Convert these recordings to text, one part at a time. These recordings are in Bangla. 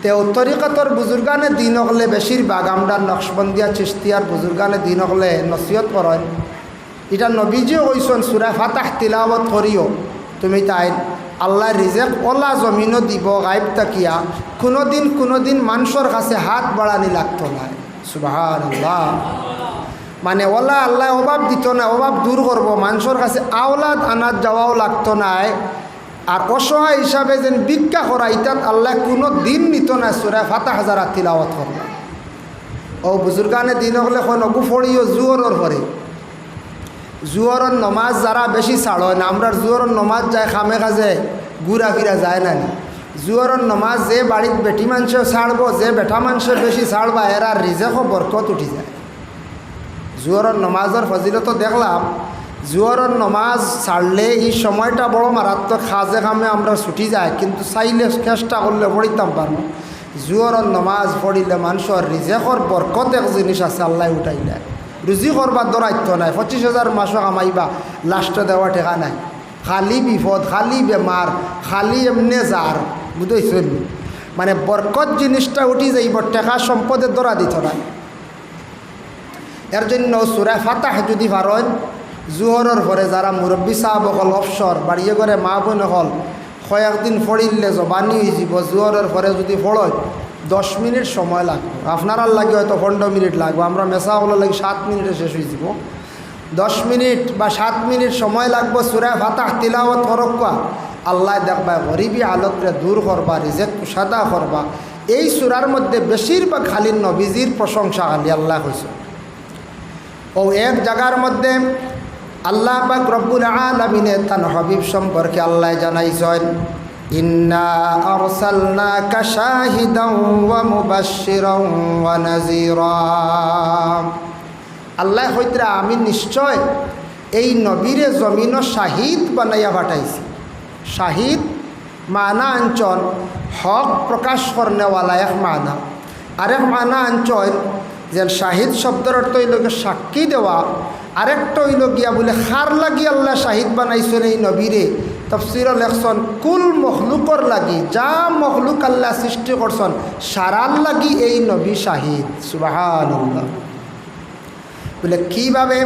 তেও তরিকতর বুজুর্গানে দিন হলে বেশিরভাগ আমরা নকশবন্দিয়া চিশতিয়ার বুজুর্গানে দিন হলে নসিহত করেন। এটা নবীজিও কইছেন সূরা ফাতাহ তিলাওয়াত করিও তুমি তাই আল্লাহ রিজেক ওলা জমিনও দিব গাইব তাকিয়া কোনোদিন মানুষের কাছে হাত বাড়ানি লাগতো না। সুবহানাল্লাহ। মানে ওলা আল্লাহ অভাব দিত না, অভাব দূর করব, মানুষের কাছে আওলাদ আনাত যাওয়াও লাগতো না। আর অসহায় হিসাবে যেন ভিক্ষা করা ইটাত আল্লাহ কোনো দিন নিত না। সূরা ফাতাহ যারা তিলাওয়াত করবে ও বুজুর্গানে দিন হলে অগু ফড়িও জুয়রর পরে জুয়রর নমাজ যারা বেশি ছাড় হয় না। আমরা জুয়রর নমাজ যায় খামে কাজে ঘুরা ফিরা যায় না। জুয়রর নমাজ যে বাড়িত বেটি মানুষে ছাড়ব, যে বেটা মানুষে বেশি ছাড়বা এরা রিজেকও বরকত উঠি যায়। জুয়রর নমাজের ফজিলত দেখলাম, জুয়রর নমাজ ছাড়লে এই সময়টা বড় মারাত্মক, খাজে খামে আমরা ছুটি যায়, কিন্তু চাইলে চেষ্টা করলে পড়িতাম পারব। জুয়রর নমাজ পড়িলে মানুষের রিজেকর বরকত এক জিনিস আছে, আল্লাহ উঠাই দেয়। রুজি করবার দরাইত্য নাই, 25,000 মাসও কামাইবা লাস্টে দেওয়া ঠেকা নাই। খালি বিপদ, খালি বেমার, খালি এমনে যার বুঝেছেন। মানে বরকত জিনিসটা উঠি যাইব, টেকা সম্পদের দরা দিত না। এর জন্য সূরা ফাতাহ যদি পারেন জুহরের পরে যারা মুরব্বী সাহাব হল অবসর বাড়িয়ে করে মা বোন হল কয়েকদিন পড়িলে জবানি হয়ে যাব। জুহরের পরে যদি পড়য় 10 মিনিট সময় লাগবে, আপনার লাগে হয়তো 15 মিনিট লাগবে, আমরা মেসা হলো লাগে 7 মিনিটে শেষ হয়ে যাব। 10 মিনিট বা 7 মিনিট সময় লাগবে সূরা ফাতাহ তিলাওয়াত করবা। আল্লাহ দেখবা গরিবী আলোকরে দূর করবা, রিজেক সাদা করবা। এই সূরার মধ্যে বেশিরভাগ খালি নবীজির প্রশংসা খালি আল্লাহ কইছে। ও এক জায়গার মধ্যে আল্লাহ পাক রব্বুল আলামিনের তার হাবিব সম্পর্কে আল্লাহ জানাইছেন, ইন্না আরসালনাকা শাহিদান ওয়া মুবাশশিরান ওয়া নাযীরা। আল্লাহ কইতরা আমি নিশ্চয় এই নবীরে জমিন শাহিদ বানাইয়া পাঠাইছি। শাহিদ মানা আনচন হক প্রকাশ করনেওয়ালা এক মানা, আরেক মানা আনচন যে শাহিদ শব্দের অর্থ হইল সাক্ষী দেওয়া, আরেকটা হইল গিয়া বলে খার লাগি আল্লাহ শাহিদ বানাইছেন এই নবীরে। তফসির লেখছন কুল মখলুকর লাগি, যা মখলুক আল্লাহ সৃষ্টি করছেন সারার লাগি এই নবী শাহিদ। সুবহানাল্লাহ। বলে কীভাবে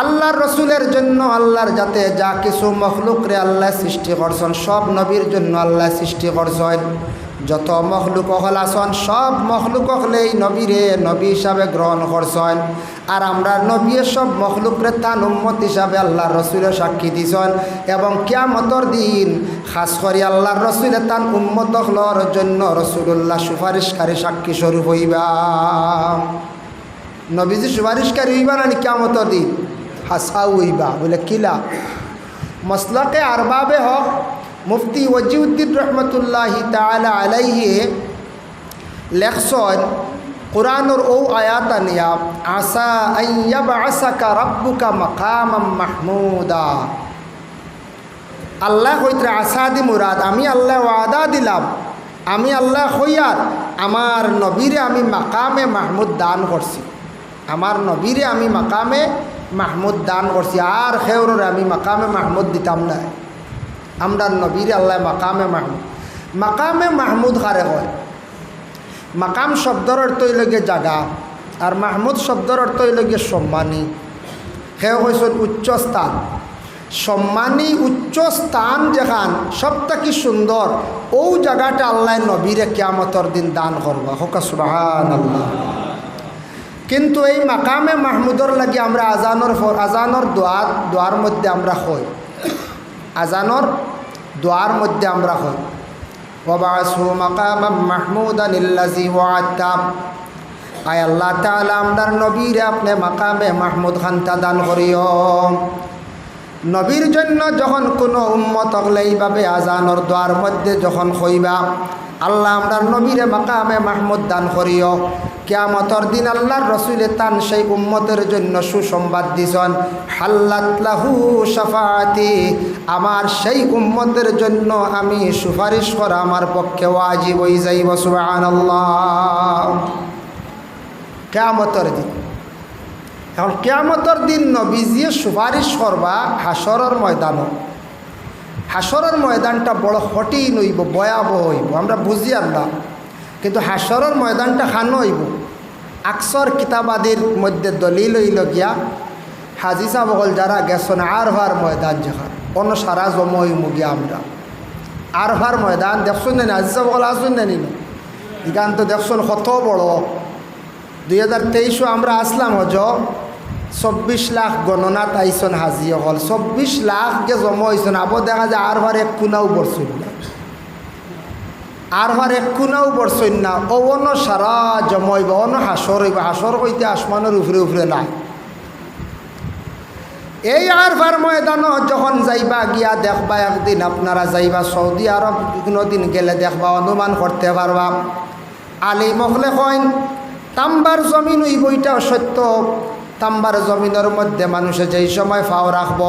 আল্লাহর রসুলের জন্য আল্লাহর যাতে যা কিছু মখলুকরে আল্লাহ সৃষ্টি করছেন সব নবীর জন্য আল্লাহ সৃষ্টি করছেন। যত মখলুক হল আসন সব মখলুক হলে এই নবীরে নবী হিসাবে গ্রহণ করছেন। আর আমরা নবী সব মখলুকরে তান উম্মত হিসাবে আল্লাহর রসুলের সাক্ষী দিছেন। এবং কিয়ামতের দিন খাস করে আল্লাহর রসুলের তান উম্মত হলর জন্য রসুল্লাহ সুপারিশকারী সাক্ষী স্বরূপ হইবা। নবীজি সুপারিশকারী হইবা না কিয়ামতের দিন? হাসাও হইবা। বলে কিলা? মসলকে আরবাবে হক মুফতি ওয়াজিউদ্দিন রহমতুল্লাহি তাআলা আলাইহি লেখছেন কুরআনের ও আয়াত নিয়া, আসা আইয়াবআসাকা রাব্বুকা মাকামাম মাহমুদা। আল্লাহ কইতরা আসা দি মুরাদ আমি আল্লাহ ওয়াদা দিলাম, আমি আল্লাহ হইয়ার আমার নবীরে আমি মাকামে মাহমুদ দান করছি। আমার নবীরে আমি মাকামে মাহমুদ দান করছি, আর খেউরে আমি মাকামে মাহমুদ দিতাম না। আমরা নবীরে আল্লাহ মাকামে মাহমুদ। মাকামে মাহমুদ কারে হয়? মাকাম শব্দর অর্থ হইলগে জাগা, আর মাহমুদ শব্দর অর্থ হইলগে সম্মানী। সেও হয়েছেন উচ্চ স্থান। সম্মানী উচ্চ স্থান যেখান সবথেকে সুন্দর, ও জায়গাটা আল্লাহ নবীরে কিয়ামতের দিন দান করবা। হোকা সুবহানাল্লাহ। কিন্তু এই মাকামে মাহমুদর লাগি আমরা আজানর দোয়ার মধ্যে আমরা হই, আজানর দোয়ার মধ্যে আমরা হই ওয়াবাসু মাকামাম মাহমুদানিল্লাযী ওয়া'আদতা। আয় আল্লাহ তাআলা আমরার নবীরে আপনি মাকামে মাহমুদ খানটা দান করিও। নবীর জন্য যখন কোনো উম্মত হলে এইভাবে আজানর দোয়ার মধ্যে যখন হইবা, আল্লাহ আমরার নবীরে মাকামে মাহমুদ দান করিও। কিয়ামতের দিন আল্লাহর রসুলে তান সেই উম্মতের জন্য সুসংবাদ দিছেন, হাল্লাত লাহু শাফাআতি, আমার সেই উম্মতের জন্য আমি সুপারিশ করা আমার পক্ষে ওয়াজিব হয়ে যাইব। সুবহানাল্লাহ। কিয়ামতের দিন, এখন কিয়ামতের দিন নবীজি সুপারিশ করবা হাসরের ময়দানও। হাসরের ময়দানটা বড় কঠিন হইব, ভয়াবহ হইব। আমরা বুঝি আল্লাহ কিন্তু হাসরের ময়দানটা খানো হইব। আকসর কিতাবাদির মধ্যে দলিল হইল গিয়া হাজি সাহেব বল যারা গেছেন আরভার ময়দান যেখান অন্য সারা জমা হইম গিয়া আমরা আরভার ময়দান দেখছেন না হাজি সাহেব বল আসুন না নিল এখান তো দেখছেন কত বড়। 2023 আমরা আসলাম হজ 24 লাখ গণনাত আইসন হাজি হল 24 লাখ গে জমা হয়েছেন। আবার দেখা যায় আরভার এক কোনাও পড়ছেন না, আরভার এক কোনাও পড়ছেন না। অন্য সারা জমা হইব, অন্য হাসর হইব। হাসর হইতে আসমানের উপরে উপরে নাই। এই আরভার ময়দানও যখন যাইবা গিয়া দেখবা, একদিন আপনারা যাইবা সৌদি আরব, কোনোদিন গেলে দেখবা, অনুমান করতে পারবা। আলী মখলে কইন তাম্বার জমিন ওই বইটাও সত্য। তাম্বার জমিনের মধ্যে মানুষে যেই সময় ফাও রাখব,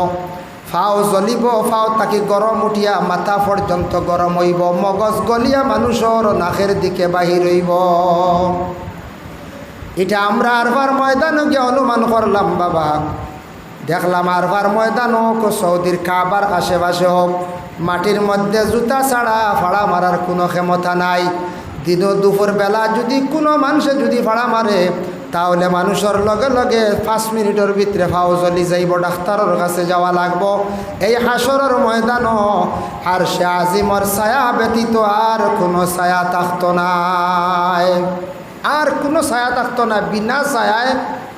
ফাও জ্বলিব, ফাও তাকে গরম উঠিয়া মাথা পর্যন্ত গরম হইব, মগজ গলিয়া মানুষের নাকের দিকে বাহির হইব। এটা আমরা আরভার ময়দানও গিয়ে অনুমান করলাম বাবা। দেখলাম আরভার ময়দান হোক, সৌদির কাবার আশেপাশে হোক, মাটির মধ্যে জুতা ছাড়া ফাড়া মারার কোনো ক্ষমতা নাই। দিন দুপুর বেলা যদি কোনো মানুষে যদি ফাড়া মারে তাহলে মানুষের লগে লগে 5 মিনিটের ভিতরে ফাও জ্বলি যাইব, ডাক্তারের কাছে যাওয়া লাগব। এই হাসরের ময়দানও আর সে আজিমর ছায়া ব্যতীত আর কোনো ছায়া থাকত নাই, আর কোনো ছায়া থাকত না। বিনা ছায়ায়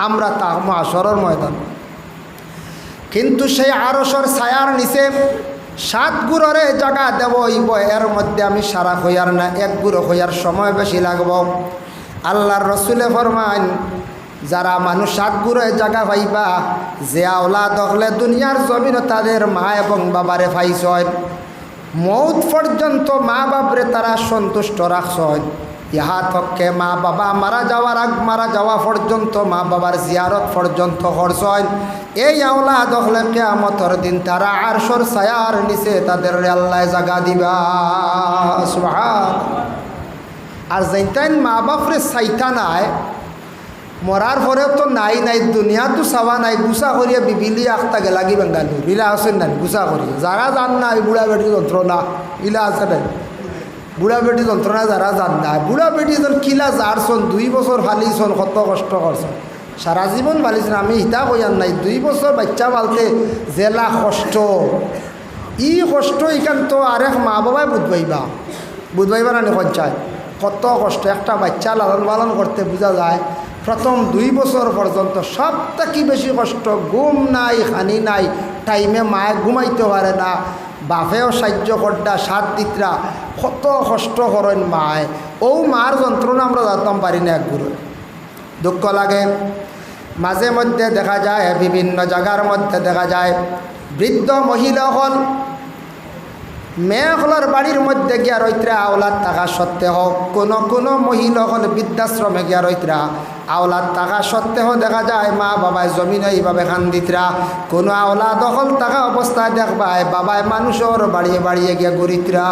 আমরা থাকবো হাসরের ময়দান। কিন্তু সেই আরশের ছায়ার নিচে 7 গুররে জায়গা দেব হইব। এর মধ্যে আমি সারা হইয়ার না, 1 গুরো হইয়ার সময় বেশি লাগব। আল্লাহর রসুলে ফরমান যারা মানুষ 7 গুরো জায়গা পাইবা, যে আওলাদ হলে দুনিয়ার জমিন তাদের মা এবং বাবারে পাইছেন, মৌত পর্যন্ত মা বাপরে তারা সন্তুষ্ট রাখছেন। ইহা থকে মা বাবা মারা যাওয়ার আগ, মারা যাওয়া পর্যন্ত মা বাবার জিয়ারত পর্যন্ত করছেন। এই আওলাদ হলে কিয়ামতের দিন তারা আরশের ছায়ার নিচে তাদের আল্লাহ জায়গা দিবা। সুবহান। আর যাইতেন মা বাপরে চাইতা নাই, মরার পরেও তো নাই নাই, দুনিয়া তো চাওয়া নাই, গুছা করিয়া বিবিলি আখতা গেলাগি বেঙ্গালু ইলা আছেন নাই, গুছা করি যারা জান নাই বুড়া বেটি যন্ত্রণা ইলা আছে নাই, বুড়া বেটি যন্ত্রণা যারা জান নাই। বুড়া বেটি যেন কিলা যারছন 2 বছর ফালিছন, কত কষ্ট করছেন, সারা জীবন ফালিছেন। আমি হিতা কইয়ার নাই, 2 বছর বাচ্চা পালতে জেলা কষ্ট, ই কষ্ট ইখান তো আরেক মা বাবাই বুঝবাইবা না পঞ্চায়েত কত কষ্ট। একটা বাচ্চা লালন পালন করতে বোঝা যায় প্রথম 2 বছর পর্যন্ত সব থেকে বেশি কষ্ট। ঘুম নাই, খানি নাই, টাইমে মায়ে ঘুমাইতে পারে না, বাপেও সাহায্য করডা, সাত দিতরা কত কষ্ট করেন মায়। ও মার যন্ত্রণা আমরা জানতাম পারি না, এক গুরু দুঃখ লাগে। মাঝে মধ্যে দেখা যায় বিভিন্ন জায়গার মধ্যে দেখা যায় বৃদ্ধ মহিলা হল মেয়েগুলোর বাড়ির মধ্যে গিয়া রইত্রা আওলাদ থাকা সত্ত্বেও, কোনো কোনো মহিলা হল বৃদ্ধাশ্রমে গিয়া রইত্রা আওলাদ থাকা সত্ত্বেও দেখা যায় মা বাবায় জমিনে এইভাবে খান্দিতরা। কোনো আওলাদ হল থাকা অবস্থায় দেখবায় বাবায় মানুষের বাড়িয়ে বাড়িয়ে গিয়া ঘুরিতরা,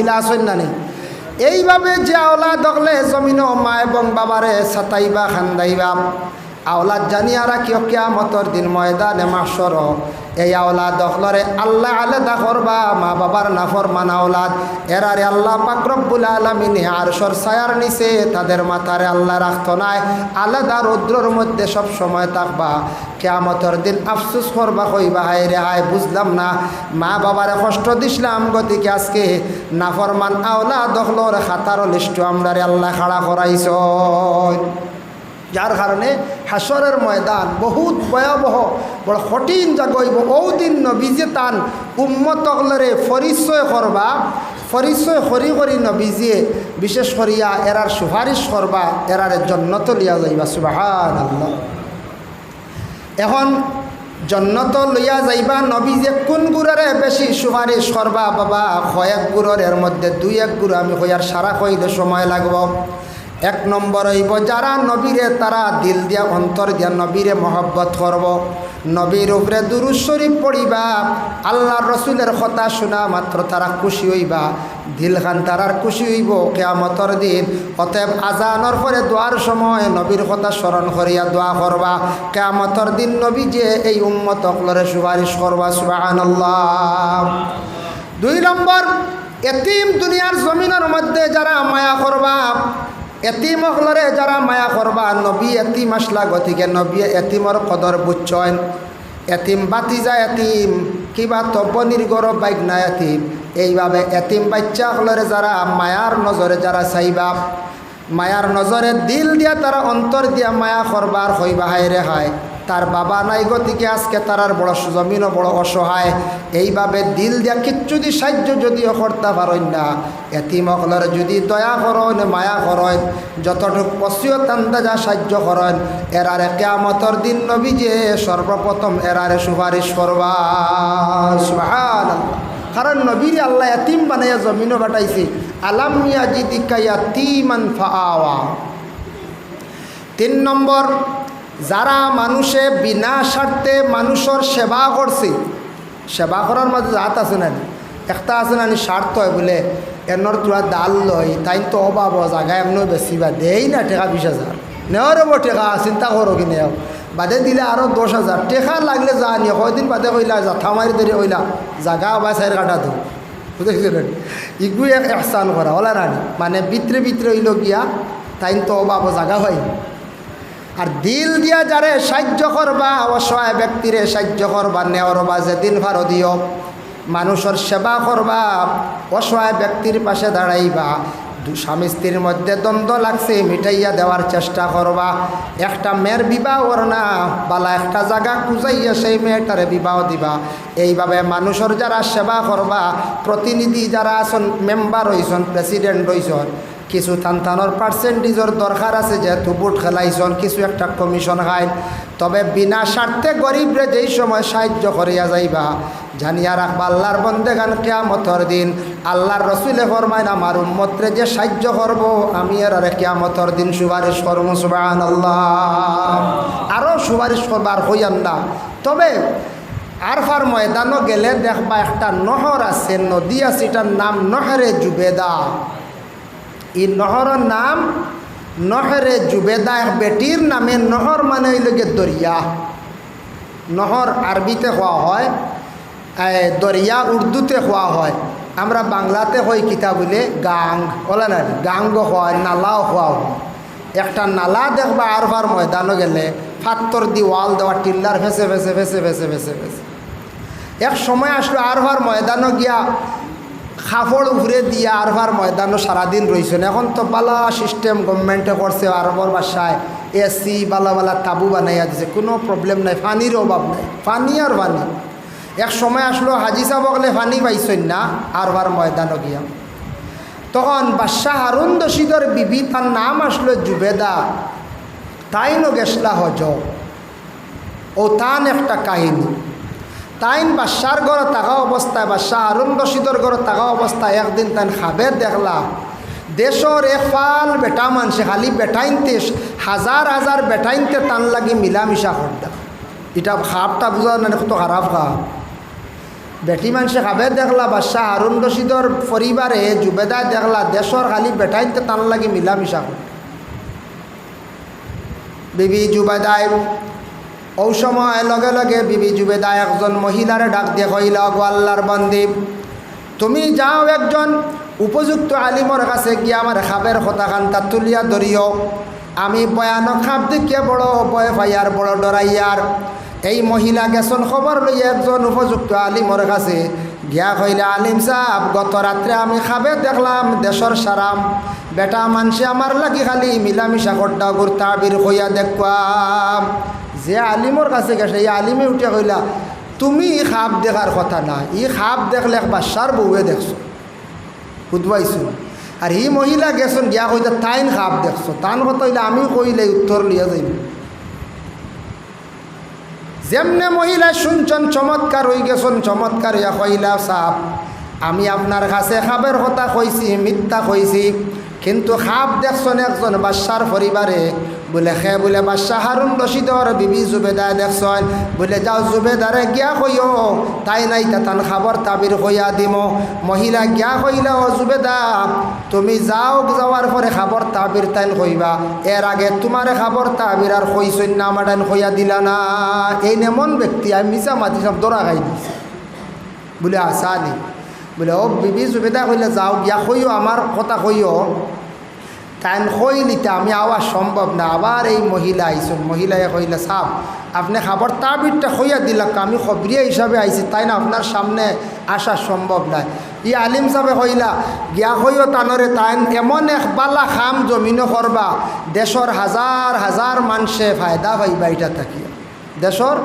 ইলা আসেন না নেই। এইভাবে যে আওলাদ হলে জমিনও মা এবং বাবারে সাতাইবা খান্দাইবা, আওলাদ জানিয়া রাখিও কিয়ামতের দিন ময়দানে মাহশর এই আওলাদ হলরে আল্লাহ আলাদা করবা। মা বাবার নাফরমান আওলাদ এরারে আল্লাহ পাক রব্বুল আলামিন আরশের ছায়ার নিচে তাদের মাথারে আল্লাহ রাখতো নাই, আলাদা রৌদ্রের মধ্যে সব সময় থাকবা। কিয়ামতের দিন আফসোস করবা, কইবা হায় রে হায়, বুঝলাম না মা বাবারে কষ্ট দিছিলাম, গতিকে আজকে নাফরমান আওলাদ হলরে খাতার লিস্ট আমরারে আল্লাহ খাড়া করাইছ। যার কারণে হাসরের ময়দান বহুত ভয়াবহ, বড় কঠিন জাগইব। ও দিন নবীজে তান উম্মতকলরে পরিচয় করবা, পরিচয় করি করি নবীজিয়ে বিশেষ করিয়া এরার সুপারিশ করবা, এরারে জন্নত লিয়া যাইবা। সুবহানাল্লাহ। এখন জন্নত লইয়া যাইবা, নবীজে কোন গুড়ারে বেশি সুপারিশ করবা বাবা? কয়েক গুড়ের এর মধ্যে 2-1 গুড় আমি কইয়ার সারা কইলে সময় লাগব। 1 নম্বর হইব যারা নবীরে তারা দিল দিয়া অন্তর দিয়া নবীরে মহব্বত করব, নবীর উপরে দুরূদ শরীফ পড়িবা, আল্লাহর রসুলের কথা শোনা মাত্র তারা খুশি হইবা, দিলখান তারার খুশি হইব কিয়ামতের দিন। অতএব আজানের পরে দোয়ার সময় নবীর কথা স্মরণ করিয়া দোয়া করবা, কিয়ামতের দিন নবী যে এই উম্মতকলরে সুপারিশ করবা। সুবহানাল্লাহ। 2 নম্বর, এতিম দুনিয়ার জমিনের মধ্যে যারা মায়া করবা, এতিম হলরে যারা মায়া করবা নবী এতিম আসলা গতিকে নবী এতিমর কদর বুঝছেন। এতিম বাতিজা এতিম কিবা তব্য নির্গর বাইক না এতিম, এইভাবে এতিম বাচ্চা হলরে যারা মায়ার নজরে যারা চাইবা, মায়ার নজরে দিল দিয়া তারা অন্তর দিয়া মায়া করবার হইবা হায় রে হায় তার বাবা নাই গতিকে আজকে তারার বড় জমিনও বড় অসহায়। এইভাবে দিল দিয়া কিচ্ছু দি সাহায্য যদিও করতে পারেন না, এতিমকলর যদি দয়া করেন মায়া করেন যতটুক পশিয়ত আন্দাজা সাহায্য করেন, এরারে কিয়ামতের দিন নবী যে সর্বপ্রথম এরারে সুপারিশ করবা। সুবহানাল্লাহ। কারণ নবীর আল্লাহ এতিম বানাইয়া জমিনও বাটাইছে। আলাম ইয়াজিদিকা ইয়াতীমান ফাআওয়া। 3 নম্বর, যারা মানুষে বিনা স্বার্থে মানুষের সেবা করছে, সেবা করার মাঝে জাত আছে না, একটা আছে না স্বার্থ হয় বলে এনর তোরা ডাল লয় তাই তো অভাব জায়গায় এমন বেশি বা দেই না টেকা 20,000 নেওয়ার টেকা চিন্তা করো কি নেও বাদে দিলে আরও 10,000 টেকা লাগলে যা নিয়ে কয়দিন বাদে কইলা জাথা মারি ধরে কইলা জাগা বা সাইড কাটা তো বুঝেছিলেন। ইগুই এক এহসান করা ওলা রানি মানে ভিতরে ভিতরে হইল গিয়া তাই তো অভাব জায়গা হয়। আর দিল দিয়া যারে সাহায্য করবা, অসহায় ব্যক্তিরে সাহায্য করবা, নেওয়ার বা যেদিন ভারো দিও, মানুষের সেবা করবা, অসহায় ব্যক্তির পাশে দাঁড়াইবা, স্বামী স্ত্রীর মধ্যে দ্বন্দ্ব লাগছে মিটাইয়া দেওয়ার চেষ্টা করবা। একটা মেয়ের বিবাহ ওর না বালা একটা জায়গা খুঁজাইয়া সেই মেয়েটারে বিবাহ দিবা। এইভাবে মানুষের যারা সেবা করবা, প্রতিনিধি যারা আছেন, মেম্বার হইছেন, প্রেসিডেন্ট হইছেন, কিছু থানথানোর পার্সেন্টেজের দরকার আছে, যেহেতু বুট খেলাইছন কিছু একটা কমিশন খায়, তবে বিনা স্বার্থে গরিবরে যেই সময় সাহায্য করিয়া যাইবা জানিয়া রাখবা আল্লাহর বন্দেগান কিয়ামতের দিন আল্লাহর রসুলে ফরমায় আমার উম্মতরে যে সাহায্য করব আমি এর কিয়ামতের দিন সুপারিশ করব। সুবহানাল্লাহ। আরও সুপারিশ করবার হইয়ান না। তবে আরফার ময়দানও গেলে দেখবা একটা নহর আছে, নদী আছে, এটার নাম নহরে জুবেদা। এই নহরের নাম নহরে জুবেদা। এক বেটির নামে নহর মানে হইল গিয়ে দরিয়া। নহর আরবিতে হওয়া হয়, দরিয়া উর্দুতে হওয়া হয়, আমরা বাংলাতে হই কিতা বলে গাং বলে না, গাঙ্গ হয়, নালাও হওয়া হয়। একটা নালা দেখবা আরফার ময়দানও গেলে ফাত্তর দি ওয়াল দেওয়া, টিল্লার ফেসে ফেসে ফেসে ফেসে ফেসে ফেসে। এক সময় আসলো আরফার ময়দানও গিয়া খাফড় ঘুরে দিয়ে আরফার ময়দানও সারাদিন রয়েছেন। এখন তো বালা সিস্টেম গভর্নমেন্টে করছে, আরবর বাসায় এসি বালা বালা তাবু বানাইয়া দিছে, কোনো প্রবলেম নাই, পানির অভাব নাই, পানি আর পানি। এক সময় আসলো হাজি সাহেব বলে পানি পাইছেন না আরফার ময়দানও গিয়া, তখন বাদশাহ হারুন রশিদের বিবি, তার নাম আসলো জুবেদা, তাইনও গেছলা হজ। ও তান একটা কাহিনী। তাইন বাদশার ঘরে থাকা অবস্থায়, বাদশাহ হারুন রশিদের ঘরে থাকা অবস্থায় একদিন তাইন খাবে দেখলা দেশর এক ফাল বেটা মানুষে খালি বেটাইনতে হাজার হাজার বেটাইনতে টান লাগি মিলামিশা করতে। এটা খাপটা বুঝা না কত খারাপ খাপ। বেটি মানুষে খাবে দেখলা বাদশাহ হারুন রশিদর পরিবারে জুবেদায় দেখলা দেশর খালি বেটাইনতে টান লাগি মিলামিশা করতে। বিবি জুবেদায় ও সময় লগে লগে বিবি জুবেদা একজন মহিলারে ডাক দিয়ে কইল, গো আল্লাহর বন্দি, তুমি যাও একজন উপযুক্ত আলিমর কাছে গিয়ে আমার খাবের কথাখান তার তুলিয়া ধরিও। আমি ভয়ানক খাপ দেখিয়ে বড় ভয় পাইয়ার, বড় ডরাইয়ার। এই মহিলা গেছন খবর লইয়া একজন উপযুক্ত আলিমর কাছে গিয়া কইলে, আলিম সাহেব, গত রাত্রে আমি খাবে দেখলাম দেশর সারাম বেটা মানুষে আমার লাগি খালি মিলামিশা করতা গুরতা বীর কইয়া দেখবাম। যে আলিমর কাছে গেছে এই আলিমে উঠে কইলা, তুমি খাপ দেখার কথা না, ই খাপ দেখলে এক বাদশার বউয়ে দেখছো বুঝবাইছো। আর ই মহিলা গেছেন গিয়া কইতা তাইন খাপ দেখছো, তান কথা হইলে আমি কইলে উত্তর লিয়া যাইব। যেমনে মহিলা শুনছেন চমৎকার হয়ে গেছেন, চমৎকার হইয়া কইলা, সাপ আমি আপনার কাছে খাবের কথা কইছি, মিথ্যা কইছি, কিন্তু খাপ দেখছেন একজন বাদশার পরিবারে। বলে খে বলে বাদশাহ হারুন রশিদর বিবি জুবেদা দেখছেন। বলে যাও জুবেদারে গিয়া কইও তাই নাই তান খাবার তাবির কইয়া দিম। মহিলা গিয়া কইলা, ও জুবেদা তুমি যাও, যাওয়ার পরে খাবার তাবির তাইন কইবা, এর আগে তোমার খাবার তাবির আর কইছেন না আমার তাইন কইয়া দিলা না। এই এমন ব্যক্তি আমি মিশা মাতি সব দৌড়া খাই দিছি। বলে আসানি বলে ও বিবি জুবেদা কইলে যাও গিয়া কইও আমার কথা কইও। তাই কইলিতে আমি আওয়া সম্ভব না। আবার এই মহিলা আইসুন, মহিলায় কইলে সাপ আপনি খাবার তাবিরটা হইয়া দিলাম, আমি খবরিয়া হিসাবে আইছি, তাই না আপনার সামনে আসা সম্ভব নয়। ই আলিম সাহেবে কইলা গিয়া হইও তানরে তাই এমন এক বালা খাম জমিনও করবা দেশর হাজার হাজার মানুষে ফায়দা পাইবা। এটা থাকিয়া দেশর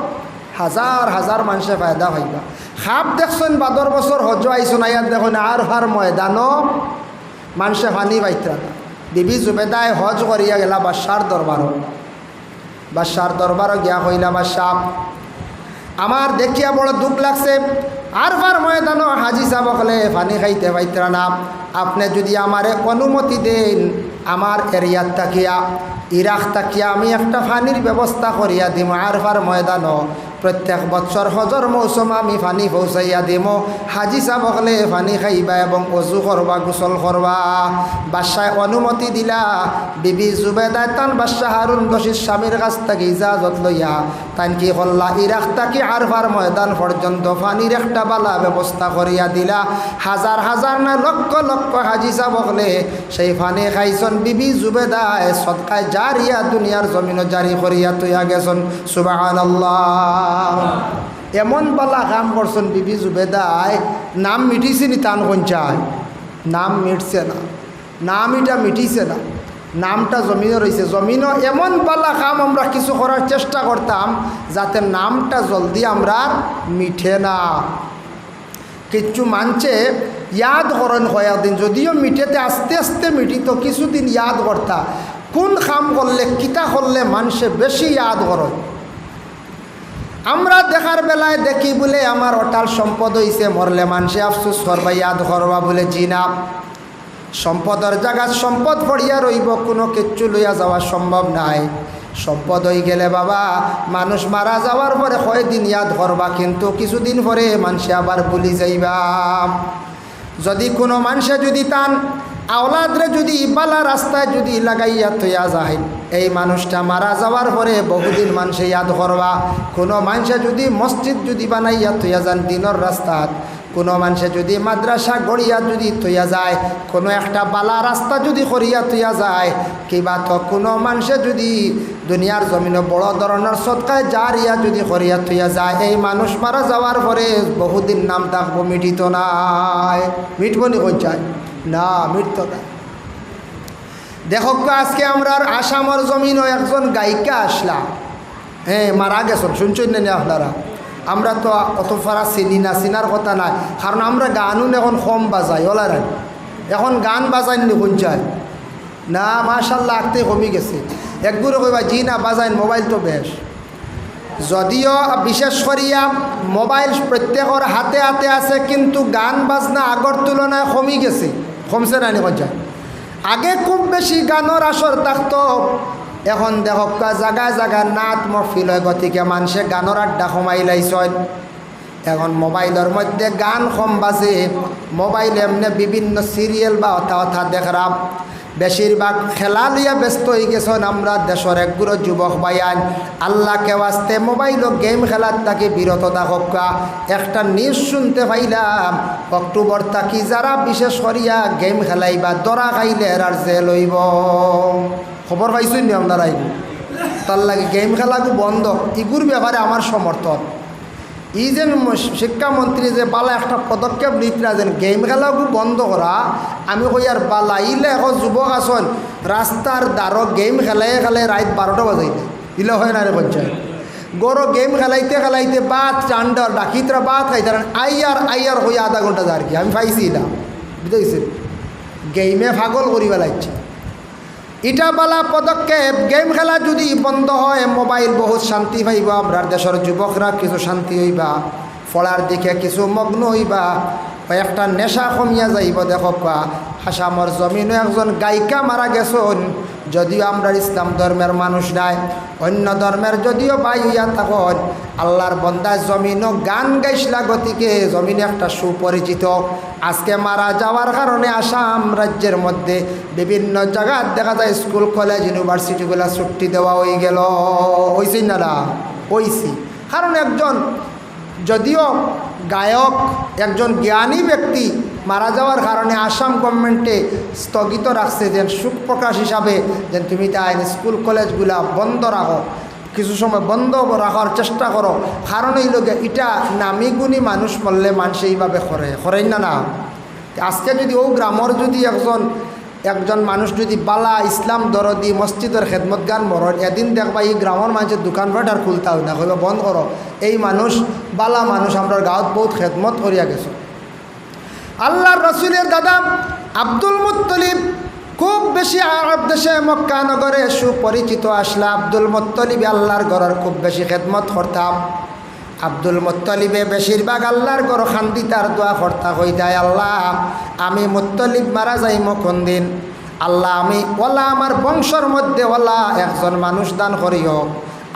হাজার হাজার মানুষে ফায়দা পাইবা। খাপ দেখছেন বাদর বছর হজ আইসুন, আইয়ার দেখুন আর ফার ময়দানও মানুষে ফানি পাইতরা না। বিবি জুবেদায় হজ করিয়া গেলা বাদশার দরবারও, বাদশার দরবারও গিয়া কইলা বাদশাহ আমার দেখিয়া বড় দুঃখ লাগছে, আর ফার ময়দানও হাজি সাহেব হলে পানি খাইতে পাইতরা না। আপনি যদি আমারে অনুমতি দেন আমার এরিয়ার তাকিয়া ইরাক তাকিয়া আমি একটা পানির ব্যবস্থা করিয়া দিম। আর ফার ময়দানও প্রত্যেক বছর হজর মৌসুম আমি পানি পৌঁছাইয়া দিম। হাজি সাহেব হলে পানি খাইবা এবং অজু করবা, গোসল করবা। বাদশায় অনুমতি দিলা। বিবি জুবেদায় তান বাদশাহ হারুন রশিদ স্বামীর কাছ থেকে ইজাজত লইয়া তান কি করলা ইরাক তাকি আরফার ময়দান পর্যন্ত পানির একটা বালা ব্যবস্থা করিয়া দিলা। হাজার হাজার না লক্ষ লক্ষ হাজি সাহেব হলে সেই পানি খাইছন। বিবি জুবেদায় সদকায় জারিয়া দুনিয়ার জমিনও জারি করিয়া তুইয়া গেছন। সুবহানাল্লাহ। এমন বালা কাম করছেন বিবি জুবেদায়, নাম মিটিছে নি তান কঞ্চায়? নাম মিটছে না, নাম এটা মিটিছে না, নামটা জমিনও রয়েছে। জমিনও এমন বালা কাম আমরা কিছু করার চেষ্টা করতাম যাতে নামটা জলদি আমরা মিঠে না। কিচ্ছু মানছে ইয়াদ করেন কয়েকদিন, যদিও মিঠেতে আস্তে আস্তে মিটিত, কিছুদিন ইয়াদ করতা কোন কাম করলে কিতা করলে মানুষে বেশি ইয়াদ করে। আমরা দেখার বেলায় দেখি বলে আমার অটাল সম্পদ হইছে, মরলে মানুষে আফসোস করবা ইয়াদ করবা বলে। জিনা সম্পদের জায়গা সম্পদ পড়িয়া রইব, কোনো কিচ্ছু লইয়া যাওয়া সম্ভব নাই। সম্পদ হয়ে গেলে বাবা মানুষ মারা যাওয়ার পরে কয়দিন ইয়াদ করবা, কিন্তু কিছুদিন পরে মানুষে আবার ভুলি যাইবা। যদি কোনো মানুষে যদি তান আওলাদরে যদি বালা রাস্তায় যদি লাগাইয়া থইয়া যায়, এই মানুষটা মারা যাওয়ার পরে বহুদিন মানুষে ইয়াদ করবা। কোনো মানুষে যদি মসজিদ যদি বানাইয়া থইয়া যান দিনের রাস্তাত, কোনো মানুষে যদি মাদ্রাসা গড়িয়া যদি থইয়া যায়, কোনো একটা বালা রাস্তা যদি করিয়া থইয়া যায়, কিবা তো কোনো মানুষে যদি দুনিয়ার জমিনে বড় ধরনের সৎকায় জারিয়া যদি করিয়া থইয়া যায়, এই মানুষ মারা যাওয়ার পরে বহুদিন নাম থাকবো, মিটিত নাই। মিটব নি কই যায় না, মিটত না। দেখো আজকে আমরা আসামের জমিনও একজন গায়িকা আসলা, হ্যাঁ মারা গেছেন, শুনছেন না আপনারা? আমরা তো অত ফারা চিনি না, চিনার কথা নাই, কারণ আমরা গানও এখন কম বাজাই ওলার। এখন গান বাজাইনি কোন চায় না, মাশাল্লাহ আঁকতে কমে গেছে। একগুলো কইবা জি না বাজাইন, মোবাইল তো বেশ। যদিও বিশেষ করিয়া মোবাইল প্রত্যেকের হাতে হাতে আছে, কিন্তু গান বাজনা আগর তুলনায় কমে গেছে। কমছে না নি কোন চায়? আগে খুব বেশি গানের আসর থাকতো, এখন দেখো জায়গায় জায়গায় নাচ মহফিল হয়, গতিকে মানুষে গানের আড্ডা কমাই লাইছেন। এখন মোবাইলের মধ্যে গান কম বাজে, মোবাইল এমনি বিভিন্ন সিরিয়াল বা অথা অথা দেখরাম। বেশিরভাগ খেলা লিয়া ব্যস্ত হয়ে গেছেন আমরা দেশের একগুলো যুবক ভাইয়ান। আল্লাহকে ওয়াস্তে মোবাইল ও গেম খেলার তাকে বিরত থাকা। একটা নিউজ শুনতে পাইলাম, অক্টোবর থাকি যারা বিশেষ করিয়া গেম খেলাইবা দরা খাইলে আর জেল হইব। খবর পাইছেন নি আপনারা? তার লাগে গেম খেলাকে বন্ধ, ইগুর ব্যাপারে আমার সমর্থন। ই যে শিক্ষামন্ত্রী যে বালা একটা পদক্ষেপ নিতরা যেন গেম খেলাকে বন্ধ করা, আমি কই আর বালা ইলে এখন যুবক আসন রাস্তার দ্বারো গেম খেলাই খেলাই রাত 12টা বাজাইলে ইলে হয় না রে পঞ্চায়েত। গরো গেম খেলাইতে খেলাইতে বাত চান্ডার ডাকিতরা বাত খাইতে আইয়ার হই আধা ঘন্টা যার কি আমি পাইছি না, বুঝতে গেমে পাগল করি বেলাইছে। এটা বালা পদক্ষেপ। গেম খেলা যদি বন্ধ হয়, মোবাইল বহুত শান্তি পাইব, আপনার দেশের যুবকরা কিছু শান্তি হইবা, পড়ার দিকে কিছু মগ্ন হইবা, একটা নেশা কমিয়া যাইব। দেখো আসামর জমিনে একজন গায়িকা মারা গেছেন, যদিও আমরা ইসলাম ধর্মের মানুষ নাই, অন্য ধর্মের যদিও ভাই হইয়া থাকুন, আল্লাহর বন্দায় জমিনও গান গাইছিলা, গতিকে জমিনে একটা সুপরিচিত। আজকে মারা যাওয়ার কারণে আসাম রাজ্যের মধ্যে বিভিন্ন জায়গায় দেখা যায় স্কুল কলেজ ইউনিভার্সিটিগুলো ছুটি দেওয়া হয়ে গেল। হয়েছি না? হয়েছি। কারণ একজন যদিও গায়ক, একজন জ্ঞানী ব্যক্তি, মারা যাওয়ার কারণে আসাম গভর্নমেন্টে স্থগিত রাখছে যে শোক প্রকাশ হিসাবে যে তুমি তাই স্কুল কলেজগুলা বন্ধ রাখো, কিছু সময় বন্ধ রাখার চেষ্টা করো। কারণ এই লোকে এটা নামি গুণী মানুষ মরলে মানুষ এইভাবে করেন না। আজকে যদি ও গ্রামের যদি একজন মানুষ যদি বালা ইসলাম দরদি মসজিদের খেদমত গান মরণ, এদিন দেখবা এই গ্রামের মানুষের দোকানপাট আর খুলতে হয় না, কইবা বন্ধ করো। এই মানুষ বালা মানুষ আমরা গাঁৱত বহুত খেদমত করিয়া গেছো। আল্লাহর রসুলের দাদা আব্দুল মুত্তলিব খুব বেশি আরব দেশে মক্কা নগরে সুপরিচিত আসলা। আব্দুল মুত্তলিব আল্লাহর ঘরের খুব বেশি খেদমত করতাম। আব্দুল মুত্তলিবে বেশিরভাগ আল্লাহর ঘর খান্দিতার দোয়া করতা কইতায়, আল্লাহ আমি মুত্তলিব মারা যাইম কোন দিন, আল্লাহ আমি ওলা আমার বংশর মধ্যে ওলা একজন মানুষ দান করিও,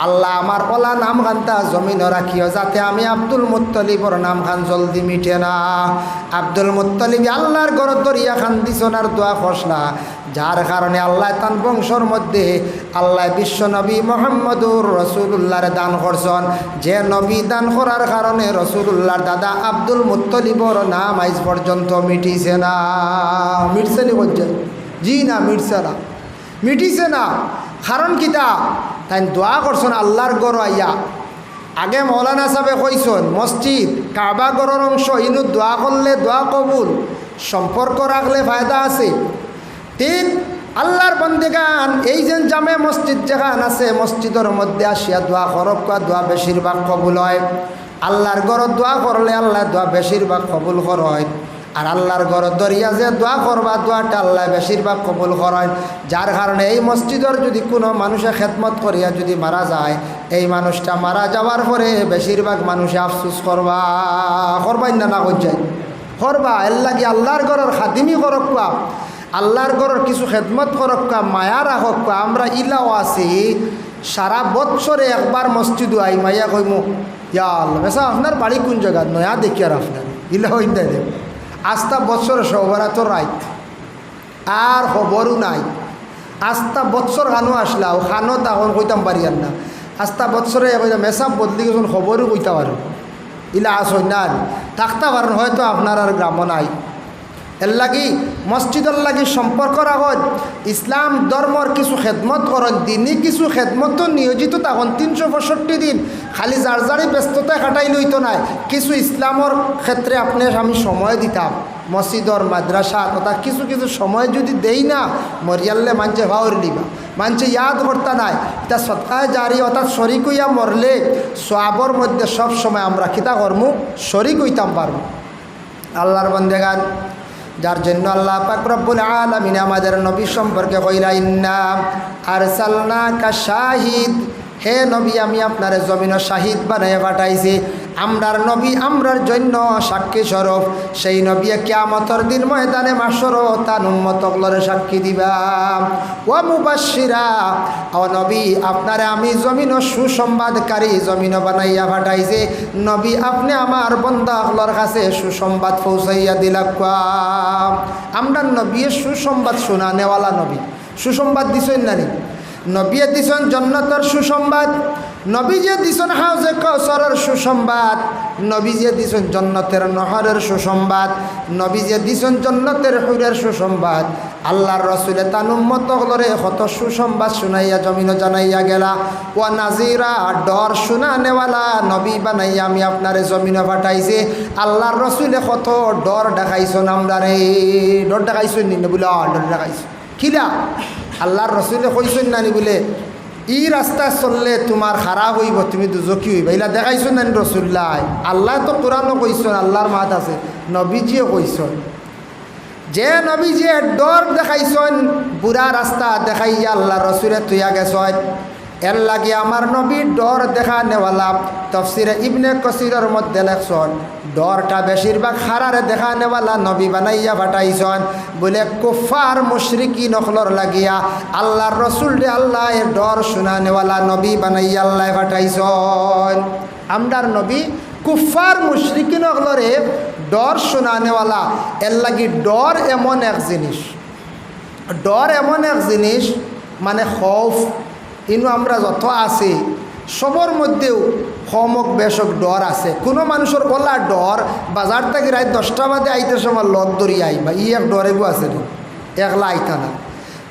আল্লাহ আমার ওলা নাম খানটা জমিন রাখিও, যাতে আমি আব্দুল মুত্তলিবর নাম খান জলদি মিটে না। আব্দুল মুত্তলিব আল্লাহর ঘর দরিয়া খান দিছনার দোয়া খসলা, যার কারণে আল্লাহ তান বংশর মধ্যে আল্লাহ বিশ্ব নবী মোহাম্মদুর রসুল্লাহর দান করছেন। যে নবী দান করার কারণে রসুল্লাহর দাদা আব্দুল মুত্তলিবর নাম আজ পর্যন্ত মিটিছে না। মিটছে নি বলছে? জি না, মিটছে না, মিটিছে না। কারণ কিতা? তাই দোয়া করছেন আল্লাহর গড় আইয়া। আগে মৌলানা সাহেবে কইছেন মসজিদ কাবা গড়ের অংশ, ইনু দোয়া করলে দোয়া কবুল, সম্পর্ক রাখলে ফায়দা আছে। তিন, আল্লাহর বন্দেগান এই যে জামে মসজিদ যেখান আছে মসজিদের মধ্যে আসিয়া দোয়া করবা, দোয়া বেশিরভাগ কবুল হয়। আল্লাহর গড় দোয়া করলে আল্লাহ দোয়া বেশিরভাগ কবুল হয়। আর আল্লাহর ঘর দরিয়া যে দোয়া করবা দোয়াটা আল্লাহ বেশিরভাগ কবুল করেন। যার কারণে এই মসজিদের যদি কোনো মানুষে খেদমত করিয়া যদি মারা যায়, এই মানুষটা মারা যাওয়ার পরে বেশিরভাগ মানুষে আফসোস করবাই না করছাই করবা। এর লাগি আল্লাহর ঘরের খাদিমি করক্কা, আল্লাহর ঘরের কিছু খেদমত করক্কা, মায়া রাখক্কা। আমরা ইলাও আছি সারা বৎসরে একবার মসজিদও আই মাইয়া কইমু ইয়া আল্লাহ বেসা আপনার বাড়ি কোন জায়গা নয়া দেখি আর আপনার ইলা হইন দেয় আস্তা বৎসর সবরা তো রাইত আর খবরও নাই। আস্তা বৎসর খানো আসলাও খানো তখন কইতাম পারি আর না। আস্তা বৎসরে কইতাম মেসাব বদলি গেছেন খবরও কইতে পারো ইলা আসই না থাকতে পারেন, হয়তো আপনার আর গ্রাম নাই। এর লাগি মসজিদের লাগি সম্পর্ক রাখত, ইসলাম ধর্মর কিছু খেদমত করেন, দিনই কিছু খেদমত নিয়োজিত তখন 365 দিন খালি যার যারই ব্যস্ততায় কাটাই লইতো নাই। কিছু ইসলামর ক্ষেত্রে আপনি আমি সময় দিতাম, মসজিদর মাদ্রাসা তথা কিছু কিছু সময় যদি দেই না মরিয়াল্লে মানছে ভাওর লিবা, মানছে ইয়াদ করতে নাই। তা সৎকায় জারি অর্থাৎ শরিক হইয়া মরলে সওয়াবর মধ্যে সব সময় আমরা কিতা করমু শরিক হইতাম পারবো। আল্লাহর বন্দেগান, যার জন্য আল্লাহ পাক রব্বুল আলামিন আমাদের নবী সম্পর্কে কইলা ইন্না আরসালনাকা শাহিদ, হে নবী আমি আপনার জমিন শাহিদ বানাইয়া পাঠাইছি। আমরার নবী আমরার জন্য সাক্ষী স্বরূপ। সেই নবী কিয়ামতের দিন ময়দানে মাশর তার উম্মতগুলোরে সাক্ষী দিবা। ওয়া মুবাশশিরা, ও নবী আপনারে আমি জমিন সুসংবাদকারী জমিন বানাইয়া পাঠাইছি। নবী আপনি আমার বান্দাগুলোর কাছে সুসংবাদ পৌঁছাইয়া দিলাক্কা। আমরা নবী সুসংবাদ শোনানেওয়ালা নবী, সুসংবাদ দিছেন নানি? নবী দিছেন জান্নাতের সুসংবাদ, নবী যে দিছেন হাউজে কাউসারের সুসংবাদ, নবী যে দিছেন জান্নাতের নহরের সুসংবাদ, নবী যে দিছেন জান্নাতের হুরের সুসংবাদ। আল্লাহর রাসূল তার উম্মতগুলোরে কত সুসংবাদ শুনাইয়া জমিন জানাইয়া গেলা। ওয়া নাজিরা, ডর শুনানেওয়ালা নবী বানাইয়া আমি আপনারে জমিনে পাঠাইছি। আল্লাহর রাসূলে কত ডর দেখাইছেন আমরারে, ডর দেখাইছেন নি বলে ডর দেখাইছেন কিলা? আল্লাহর রাসূলে কইছেন নানি বলে ই রাস্তা চললে তোমার খারাপ হইব, তুমি দুজকি হইবা, এলা দেখাইছেন নানি রাসূলুল্লাহ? আল্লাহ তো কোরআনও কইছেন, আল্লাহর মাত আছে, নবীজিও কইছেন। যে নবীজি ডর দেখাইছেন, বুড়া রাস্তা দেখাইয়া আল্লাহর রাসূলে তুইয়া গেছেন। এর লাগে আমার নবী ডর দেখা নেওয়ালা। তফসিরে ইবনে কাসিরের মধ্যে লেখছেন ডরটা বেশিরভাগ হারারে দেখা নেওয়ালা নবী বানাইয়া পাঠাইছেন। বলে কুফার মুশরিকি নখলর লাগিয়া আল্লাহর রাসূলরে আল্লাহ ডর শোনা নেওয়ালা নবী বানাইয়া আল্লাহ পাঠাইছেন। আমরার নবী কুফার মুশরিকি নখলরে ডর শোনা নেওয়ালা। এর লাগি ডর এমন এক জিনিস, ডর এমন এক জিনিস মানে খৌফ ইনু আমরা যত আছি সবর মধ্যেও হমক বেশক ডর আছে। কোনো মানুষের ওলা ডর বাজার থেকে রাত 10টা বাজে আইতে সময় লগ ধরি আইবা ই এক ডরেবো আছে রে, একলা আইতা না।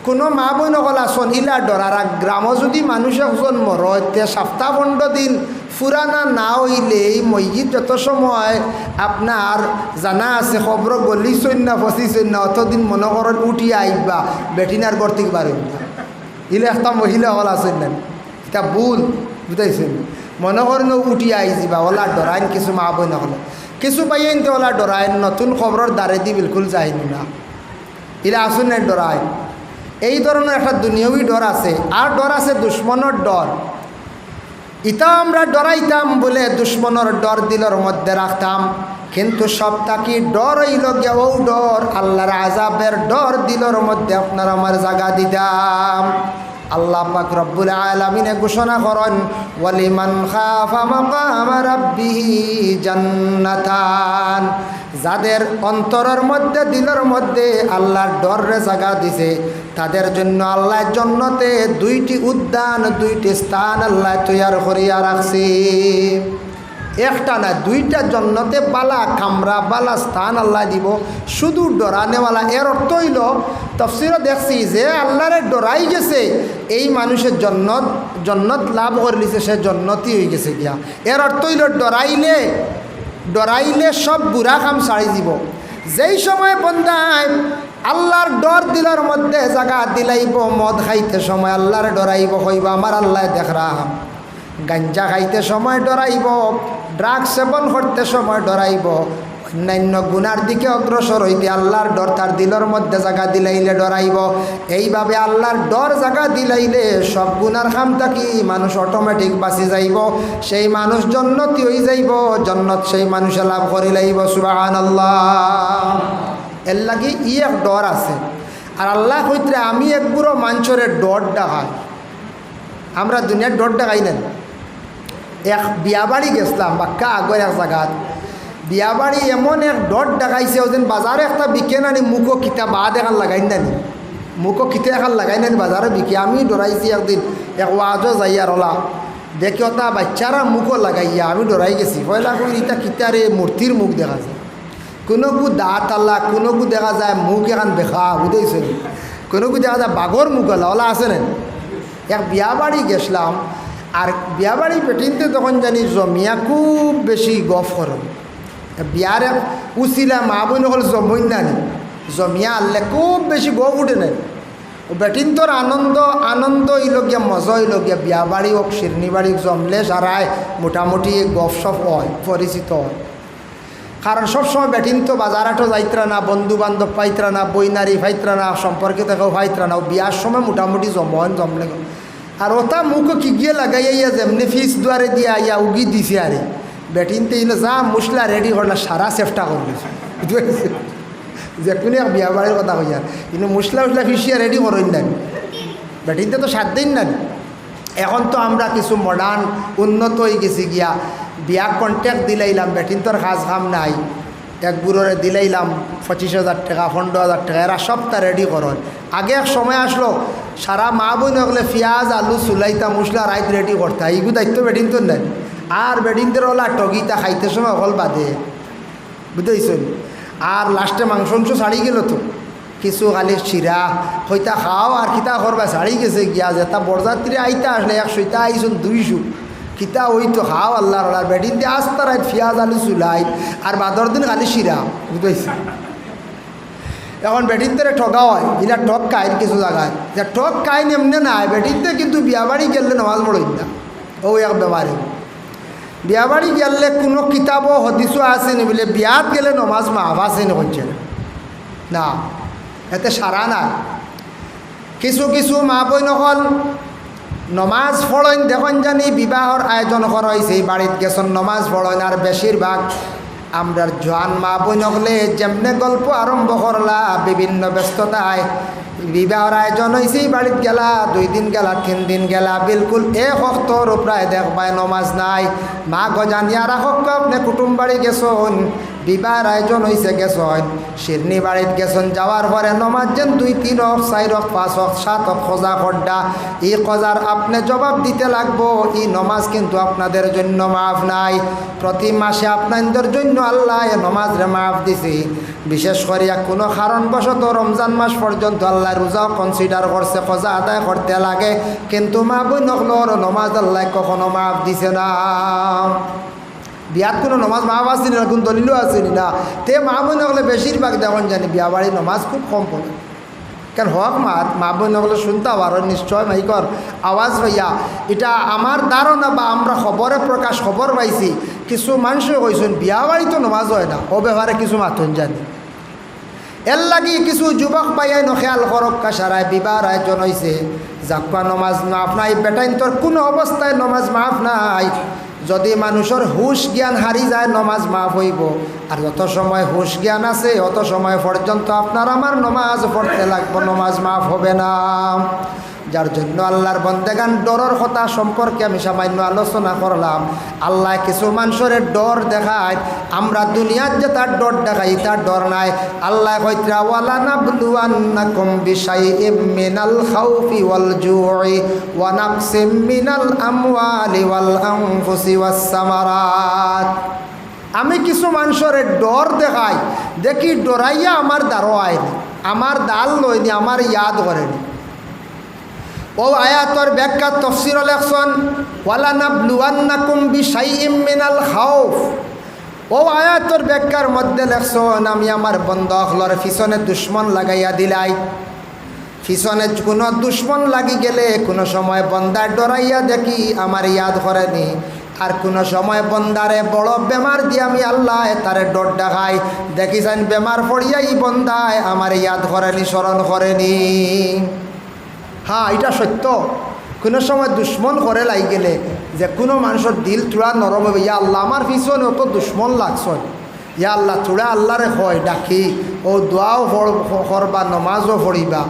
কোনো মা বোন গলা শোন ইলা ডর। আর গ্রামও যদি মানুষ একজন মরতে সপ্তাহ 15 দিন ফুরানা না হইলে এই মসজিদ যত সময় আপনার জানা আছে খবর গলিছই না ফসিছই না অতদিন মনে করেন উঠি আইবা বেটিনার ঘর থেকে বার হইবা। ইলে একটা মহিলা হল আছেন না এটা ভুল বুঝাইছেন। মনে করেন উঠি আই যাবা ওলা ডরাইন কিছু মা বোন হলে কিছু পাইয়েন তো ওলা ডরাইন নতুন খবরের দ্বারে দি বিলকুল যায়নি না ইলা আসুন না ডরাইন। এই ধরনের একটা দুনিয়াবী ডর আছে। আর ডর আছে দুশ্মনের ডর। ইতা আমরা ডরাইতাম বলে দুশ্মনের ডর দিলর মধ্যে রাখতাম, কিন্তু সবটাকি ডর হইল গিয়া ও ডর আল্লাহর আযাবের ডর দিলর মধ্যে আপনার আমার জায়গা দিতাম। আল্লাহ পাক রব্বুল আলামিন ঘোষণা করেন ওয়ালিমান খাফা মাকাম রাব্বিহি জান্নাতান, যাদের অন্তরের মধ্যে দিলের মধ্যে আল্লাহর ডরে জায়গা দিছে তাদের জন্য আল্লাহ জান্নাতে 2টি উদ্যান 2টি স্থান আল্লাহ তৈয়ার করিয়া রাখছে। একটা না 2টা জান্নাতে বালা কামরা বালা স্থান আল্লাহ দিব, শুধু ডরানেওয়ালা। এর অর্থ হইল তাফসীরে দেখছি যে আল্লাহরে ডরাই গেছে এই মানুষের জন্নত লাভ করে নিছে, সে জন্নতি হয়ে গেছে গিয়া। এর অর্থ হইল ডরাইলে সব বুড়া কাম ছাড়ি দিব। যেই সময় বন্দায় আল্লাহর ডর দিলার মধ্যে জায়গা দিলাইব, মদ খাইতে সময় আল্লাহর ডরাইব, হইব আমার আল্লাহ দেখ রাম। গাঞ্জা খাইতে সময় ডরাইব, ড্রাগস সেবন করতে সময় ডরাইব, অন্যান্য গুনার দিকে অগ্রসর হইতে আল্লাহর ডর তার দিলের মধ্যে জায়গা দিলাইলে ডরাইব। এইভাবে আল্লাহর ডর জায়গা দিলাইলে সব গুনার খাম থাকি মানুষ অটোমেটিক বাঁচি যাইব, সেই মানুষ জন্নতি হয়ে যাইব, জন্নত সেই মানুষে লাভ করি লাইব। সুবহানাল্লাহ। এর লাগি এক ডর আছে। আর আল্লাহ কইতে আমি এক বুড়ো মানুষের ডর ডাকাই। আমরা দুনিয়ার ডর ডাকাই না। এক বিয়া বাড়ি গেছিলাম বাক্কা আগর এক জায়গাত, বিয়া বাড়ি এমন এক ডর ডাকাইছে ওদিন বাজারে একটা বিকে নানি মুখো কিতা বা দেখান লাগাই নানি, মুখো কিতা এখন লাগাই নানি বাজারে বিকে। আমি ডরাইছি একদিন এক ওয়াজও যাইয়ার ওলা দেখি ওটা বাচ্চারা মুখও লাগাইয়া আমি ডরাই গেছি। পয়লা কই ইটা কিতারে মূর্তির মুখ দেখা যায়, কোনো কু দাঁত আল্লাহ, কোনো কু দেখা যায় মুখ এখন বেখা বুঝেছে, কোনো কু দেখা যায় বাঘর মুখ আল্লাহ ওলা আছে না। এক বিয়া বাড়ি গেছিলাম, আর বিয়া বাড়ি পেটিনতে তখন জানি জমিয়া খুব বেশি গফ করো। বিয়ার উচিলা মা বোন হল জমইন নানি, জমিয়া আনলে খুব বেশি গফ উঠে নাই। বেটিন তোর আনন্দ ইলগিয়া মজা ইলগিয়া বিয়া বাড়ি হোক শিরনি বাড়ি জমলে সারায় মোটামুটি গফ সফ হয়, পরিচিত হয়। কারণ সবসময় বেটিন তো বাজারাটো যাইতরা না, বন্ধু বান্ধব পাইতরা না, বইনারি ফাইতরা না, সম্পর্কিত কেউ ফাইতরা না। বিয়ার সময় মোটামুটি জমলে। আর ওটা মুখ কি গিয়ে লাগাইয়া যেমনি ফিস দুয়ারে দিয়ে আইয়া উগি দিছে। আরে বেটিনতে ইনো যা মশলা রেডি করলা সারা চেষ্টা করলেছে, বুঝতে যে কোনো এক বিয়া বাড়ির কথা কইয়ার কিন্তু মশলা ফিসিয়া রেডি করেন না। বেটিনতে তো 7 দিন না। এখন তো আমরা কিছু মডার্ন উন্নত হয়ে গেছি গিয়া, বিয়া কন্ট্যাক্ট দিলাইলাম, বেটিন তোর কাজ কাম নাই, এক বুড়োরে দিলাইলাম 25,000 টাকা 15,000 টাকা, এরা সবটা রেডি করেন। আগে এক সময় আসলো সারা মা বোন হলে পেঁয়াজ আলু চুলাইতা মশলা রাইত রেডি করতা, এইগু দায়িত্ব বেটিন তো নেন। আর বেটিনদের ওলা টগিতা খাইতে সময় অকল বাদে, বুঝতেছেন। আর লাস্টে মাংস ছাড়ি গেল তো কিছু খালি চিরা হইতা খাও আর কিতা করবা ছাড়ি গেছে গিয়া। যেটা বরযাত্রী আইতা আসলে 100টা আইসুন 200 কিতা ওই তো খাও আল্লাহর আল্লাহর বেটিন দিয়ে আসতা রাইত পেঁয়াজ আলু চুলাই আর বাদর দিন খালি চিরা, বুঝতেছি। এখন বেটিনদের ঠগা হয়, এরা ঠক খায় কিছু জায়গায়, যে ঠক খায় এমনি নাই। বেটিনতে কিন্তু বিয়া বাড়ি গেলে নামাজ পড়ই না, ও এক বেমারি। বিয়া বাড়ি গেলে কোনো কিতাবও হদিসও আসেনি বলে বিয়াত গেলে নমাজ মাফ আসেনি হচ্ছে না, এতে সারা না। কিছু মা বই নকল নমাজ পড়েন দেখুন জানি বিবাহর আয়োজন করা হয়েছে, এই বাড়িতে গেছেন নমাজ পড়েন। আর বেশিরভাগ আমরা জোয়ান মা বই নকলে যেমনে গল্প আরম্ভ করলা বিভিন্ন ব্যস্ততায় বিবাহর আয়োজন হয়েছে, বাড়িতে গেলা 2 দিন গেলা 3 দিন গেলা, বিলকুল এক হপ্তর প্রায় দেখবাই নমাজ নাই। মা গজানিয়া রাখক আপনি কুটুম বাড়ি গেছন, বিবাহের আয়োজন হয়েছে গেছেন শিরনি বাড়িত গেছেন যাওয়ার পরে নমাজ যেন 2, 3 হোক 4 হোক 5 হোক 7 হোক খোঁজা খড্ডা এই খোঁজার আপনি জবাব দিতে লাগবো। এই নমাজ কিন্তু আপনাদের জন্য মাফ নাই। প্রতি মাসে আপনাদের জন্য আল্লাহ এ নমাজ রে মাফ দিছে। বিশেষ করে কোনো কারণবশত রমজান মাস পর্যন্ত আল্লাহ রোজাও কনসিডার করছে, খোঁজা আদায় করতে লাগে, কিন্তু মা বোন নকলর নমাজ আল্লাহ কখনো মাফ দিছে না। বিয়াত কোনো নমাজ মাফ আসেনি না, কোন দলিলও আসেনি না। তে মা বোন হলে বেশিরভাগ দেখুন জানি বিয়া বাড়ি নমাজ খুব কম পড়ে। কেন হক মা বোন হলে শুনতে পারো নিশ্চয় মাইকর আওয়াজ ভাইয়া। এটা আমার ধারণা বা আমরা খবরে প্রকাশ খবর পাইছি কিছু মানুষে কইছেন বিয়া বাড়ি তো নমাজ হয় না, ও ব্যাপারে কিছু মাথন জানি। এর লাগি কিছু যুবক পাইয়াই নখেয়াল করক কাসারায় বিবাহ আয়োজন হয়েছে যাক্কা নমাজ মাফ নাই। বেটাইন তোর কোনো অবস্থায় নমাজ মাফ নাই। যদি মানুষের হুশ জ্ঞান হারি যায় নমাজ মাফ হইব। আর যত সময় হুশ জ্ঞান আছে অত সময় পর্যন্ত আপনার আমার নমাজ পড়তে লাগবে, নমাজ মাফ হবে না। যার জন্য আল্লাহর বন্দেগান ডরের কথা সম্পর্কে আমি সামান্য আলোচনা করলাম। আল্লাহ কিছু মানুষের ডর দেখায়, আমরা দুনিয়ার যে তার ডর দেখাই তার ডর নাই। আল্লাহ কইতরা ওয়ালা নাবলুয়ান্নাকুম বিশাইইম মিনাল খাউফি ওয়াল জুই ওয়া নাকসিম মিনাল আমওয়ালি ওয়াল আনফুসি ওয়াস সামারাত। আমি কিছু মানুষের ডর দেখাই, দেখি ডরাইয়া আমার দ্বারো আইনি, আমার দাল লইনি, আমার ইয়াদ করেনি। ও আয়াতর ব্যাখ্যা তফসির লেখছেন ওয়ালা নাবলুয়ান্নাকুম বিশাইইম মিনাল খাউফ। ও আয়াতর ব্যাখ্যার মধ্যে লেখছেন আমি আমার বন্ধুর পিছনে দুশ্মন লাগাইয়া দিলাই। পিছনে কোনো দুশ্মন লাগি গেলে কোনো সময় বন্দার ডরাইয়া দেখি আমার ইয়াদ করেনি। আর কোনো সময় বন্দারে বড় বেমার দিয়ে আমি আল্লাহ তারে ডর দেখাই, দেখিছেন বেমার পড়িয়াই বন্দায় আমার ইয়াদ করেনি, স্মরণ করেনি। হ্যাঁ এটা সত্য। কোনো সময় দুশ্মন করে লাই গেলে যে কোনো মানুষের দিল থোড়া নরম হবে, ইয়া আল্লাহ আমার পিছনে অত দুশ্মন লাগছ, ইয়া আল্লাহ থোড়া আল্লাহরে হয় ডাকি ও দোয়াও করবা, নমাজও পড়িবা,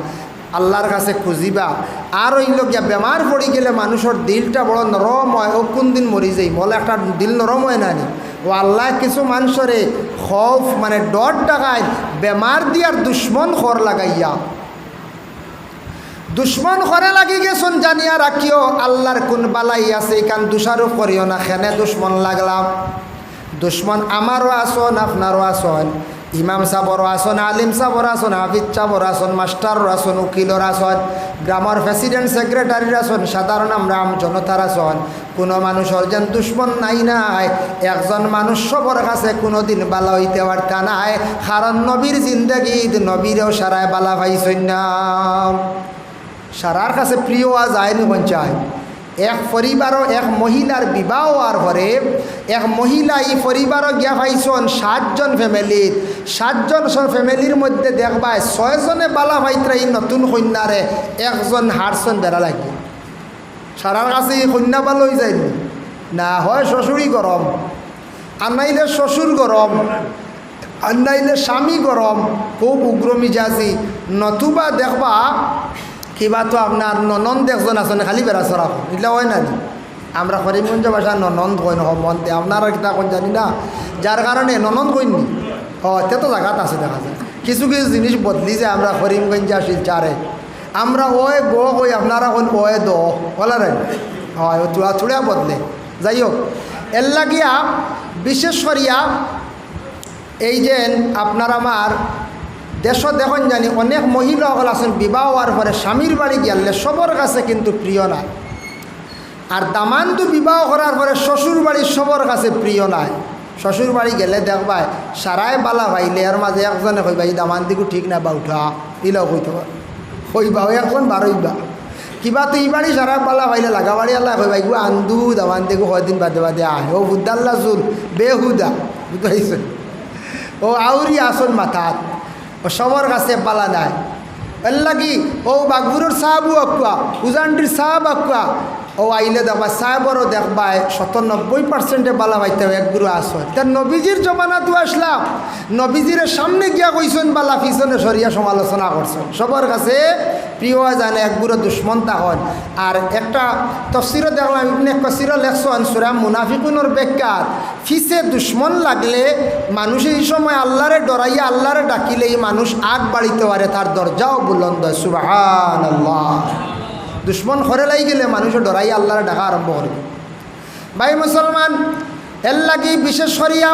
আল্লাহর কাছে খুঁজিবা। আর হইল গিয়া বেমার পড়ি গেলে মানুষের দিলটা বড় নরম হয়, ও কোন দিন মরি যাই বলে একটা দিল নরম হয় না নি। ও আল্লাহ কিছু মানুষরে খৌফ মানে ডর ডাকায় বেমার দিয়ার দুশ্মন খর লাগাইয়া, দুশ্মন করে লাগি গেছন জানিয়া রাখিও আল্লাহর কোন বালাই আছে, এখান দোষারোপ করিও না। খেনে দুশ্মন লাগলাম, দুশ্মন আমারও আসন আপনারও আসন, ইমাম সাহবরও আসন, আলিম সাহবর আসন, হাফিজ সাহবর আসন, মাস্টারর আসন, উকিলর আসন, গ্রামের প্রেসিডেন্ট সেক্রেটারির আসন, সাধারণ আমরা জনতার আসন। কোনো মানুষের যেন দুশ্মন নাই নাই। একজন মানুষ সবর কাছে কোনো দিন বালা হইতে পারতা নাই, কারণ নবীর জিন্দগিত নবীরেও সারায় বালা পাইছেন না, সারার কাছে প্রিয় হওয়া যায়নি পঞ্চায়েত। এক পরিবারও এক মহিলার বিবাহ হওয়ার পরে এক মহিলা এই পরিবারও গিয়া পাইছেন 7 জন ফ্যামিলির। 7 জন ফ্যামিলির মধ্যে দেখবায় 6 জনে বালা ভাইতরা এই নতুন কন্যারে একজন হারসন বেড়া লাগে। সারার কাছে এই কন্যা বালো হয়ে যায়নি না, হয় শ্বশুরই গরম, আর নাইলে শ্বশুর গরম, আর নাইলে স্বামী গরম, খুব উগ্র মিজাজি, নতুবা দেখবা কিবা তো আপনার ননন্দ একজন আছেন খালি বেড়া চড়া, এগুলো হয় না। আমরা করিমগঞ্জ ভাষা ননন্দ কই মন্তে, আপনারা কিতা কোন জানি না, যার কারণে ননন্দ কইনি। তে তো জায়গাত আছে দেখা যায় কিছু কিছু জিনিস বদলি যায়। আমরা করিমগঞ্জে শিলচারে আমরা ওয়ে গো কই, আপনারা কোন ওয়ে দ বলা রে, হয় চূড়া চূড়া বদলে। যাই হোক, এর লাগিয়া বিশেষ করিয়া এই যে আপনার আমার দেশ দেখুন জানি অনেক মহিলা সকল আছেন বিবাহ হওয়ার পরে স্বামীর বাড়ি গেলে সবর কাছে কিন্তু প্রিয় নাই। আর দামানদু বিবাহ করার পরে শ্বশুর বাড়ি সবর কাছে প্রিয় নাই। শ্বশুর বাড়ি গেলে দেখবাই সারায় বালা ভাইলে এর মাঝে একজনে কইবা এই দামানদিকু ঠিক না বা উঠা ইলাও কইতে কইবা একজন বারইবা কিবা তো ই বাড়ি সারা বালা ভাইলে লাগা বাড়ি আল্লাহ কইবা ইগু আন্দু দামানদিকু কয়দিন বাদে বাদে আয় ও হুদাল্লা চুল বেহুদা বুঝতে পারছেন। ও আউরি আসন মাথাত ও সবর কাছে পালা নাই। এর লাগি ও বাগবুরের সাহাবু আকুয়া উজানটির সাহাব আকুয়া ও আইলে দেখবা সাহেবরও দেখবাই 97% বালা পাইতে এক গুরু আসন। তার নবীজির জমানাতো আসলাম, নবীজির সামনে গিয়া কইছেন বালা পিছনে সরিয়া সমালোচনা করছেন। সবার কাছে প্রিয় জানে এক বুড়ো দুশ্মন তখন। আর একটা তফসিরও দেখলাম ইবনে কাসিরও লেখছেন সূরা মুনাফিকুনের ব্যাখ্যাত ফিসে দুশ্মন লাগলে মানুষ এই সময় আল্লাহরে ডরাইয়া আল্লাহরে ডাকিলে এই মানুষ আগ বাড়িতে পারে, তার দরজাও বুলন্দ। সুবহানাল্লাহ। দুশ্মন ঘরে লাই গেলে মানুষও ডরাইয়া আল্লাহরে ডাকা আরম্ভ করবে। ভাই মুসলমান, এর লাগি বিশেষ করিয়া